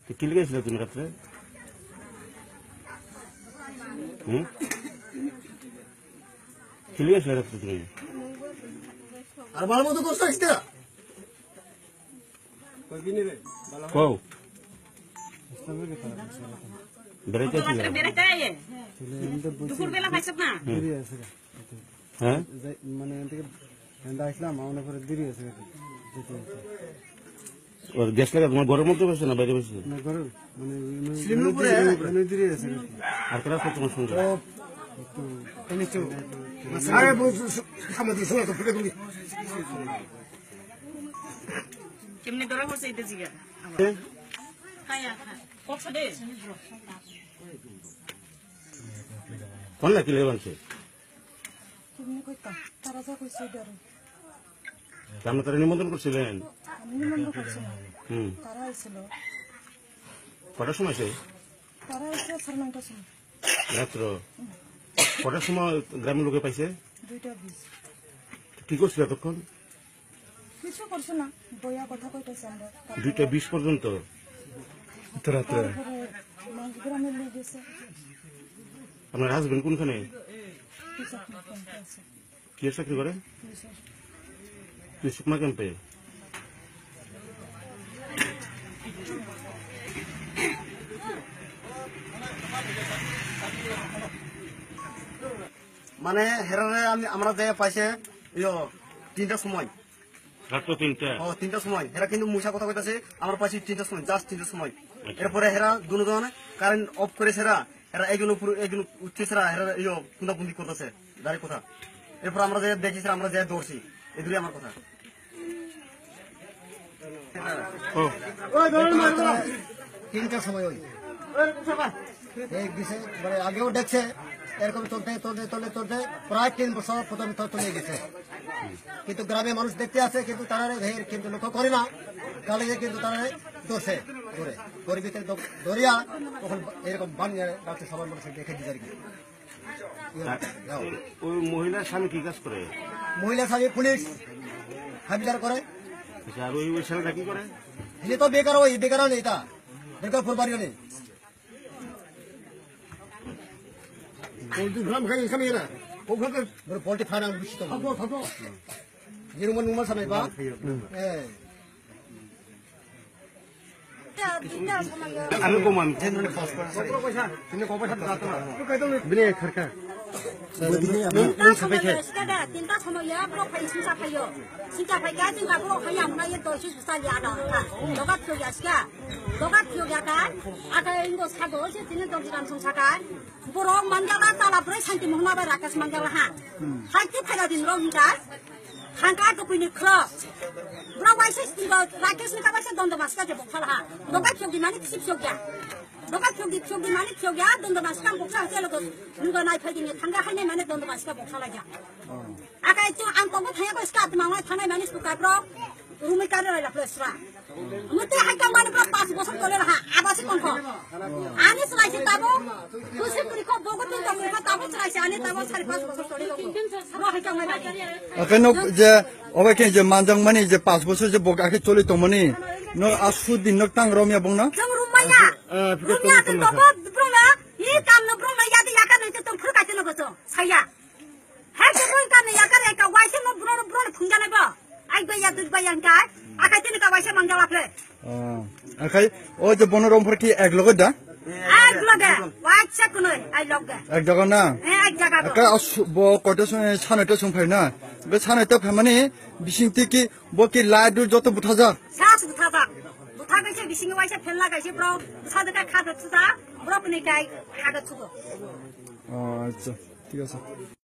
কি লিখেছিল তুমি রাত্রে? কি লিখেছিল রাত্রে তুমি? আর ভালো মতো করছো আজকে কও বেড়াইতে হ্যাঁ মানে আসলাম আমার পরে দেরি আছে গ্যাস লাগা তোমার ঘরের মধ্যে বসে না বাইরে বসে? মানে দেরি আছে আর কেন তোমার সঙ্গে কেমনে ধরা হচ্ছে এটা জিগা কোন না কি লেগে বানছে আমরা তারা নিমন্ত্রণ করছিলেন? কটার সময় সে রাত্র কটার সময় গ্রামের লোকে পাইছে? কি করছিল তখন? 2:20 পর্যন্ত রাত্রে। আপনার হাজবেন্ড কোনখানে কি চাকরি করে? তুই সুকমা ক্যাম্পে? মানে হেরারে আমরা যে পাইছে 3টার সময়, রাত্র 3টা। 3টার সময় হেরা কিন্তু মুসা কথা কইতাছে আমরা পাইছি 3টার সময়, জাস্ট 3টার সময়। এরপরে হেরা দুজন কারেন্ট অফ করেছে, হেরা একজন উঠতেছে, হেরা পুনাপুন্দি করতেছে গাড়ি কথা। এরপর আমরা যে দেখেছি, আমরা যে দৌড়ছি, এগুলি আমার কথা। 3টার সময় আগেও দেখছে এরকম চলতে প্রায় 3 বছর প্রথম চলে গেছে, কিন্তু গ্রামে মানুষ দেখতে আছে, কিন্তু তারা কিন্তু লক্ষ্য করে না, কালে কিন্তু তারা ধরছে ধরে গরিবিতে ধরিয়া তখন এরকম বানিয়ে রাখছে, সবার মানুষ দেখে দিচ্ছে আর কি। ওই মহিলার স্বামী কি কাজ করে? মহিলা স্বামী পুলিশ হাবিদার করে। আর ওই ছেলেটা কি করে? এনে তো বেকার, ওই বেকার নেই, তা বেকার ফুলবাড়িও নেই। পোল্ট্রি ফার্ম বেশি তো যেরকম নুমার সামনে বা আমি কমান তিনটা সময় ব্লক ফাই সিংসা ফাইयो সিংসা ফাইगा जोंहा ब्लक फाय आमनाय दसे सुसालि आदा लगा फियोगासिका लगा फियोगाका आथा इंगो सागो से तिने दंजिराम संसाका बरं manjala tala ब्रै सान्ति महना बा राकेश manjala हा हाइति फायदा दिन रं हिंगा हांगा दुकुइनि ख्र ब्लक वाइसे स्टिंगो राकेश नि काबासे दन्दबासका जे बखला हा लगा फियोगि माने किसि फियोगया लगा फियोगि माने फियोगया दन्दबासका बखला से लोगो नुगा नाय फायदिनि थांगा हायने माने दन्दबासका बखला जा आकाय तो आं तो थाया बसका मावनाय थानाय माने सुकाब्र रुमै कारे रायला प्लेसरा मते हायका माने 5 বছর চলে রাহা আবাসি কোনখো আনি চলাইছে তাবো খুশি করি কো বগতি তো তাবো চলাইছে আনি তাবো 4-5 বছর চলে গো আবা হায়কা মাই এখানে যে অবকে যে মানজাং মানে যে 5 বছর যে বগাকে চলে তো মানে ন আসু দিন নটাং রমিয়া বংনা जों रुमाया रुमिया তো তবো ব্রমা ই কাম ন ব্রমা ইয়াদি ইয়াকা নইতে তো ফুরকাতে নগছো ছাইয়া হ্যাঁ যে কোন কানে ইয়াকা রেকা ওয়াইছে ন ব্রণ ফুঙ্গা নেবা আই বাইয়া দুই বাইয়া কা আকাই তিনে কা ওয়াইছে মানজালা ফ্লে আকাই ও যে বনরমফর কি এক লগত দা এক লগে ওয়াইছে কোন আই লগে এক জায়গা না এক জায়গা আকা ব কত সানাইতে সংফাই না বে সানাইতে মানে বিসিংতি কি বকি লাইদু যত বুথাজা সাস বুথাজা বুথা গাইছে বিসিং ওয়াইছে ফেললা গাইছে ব্র বুথাজা খাদা ছুদা ব্র পনি গাই খাদা ছুদো আচ্ছা ঠিক আছে।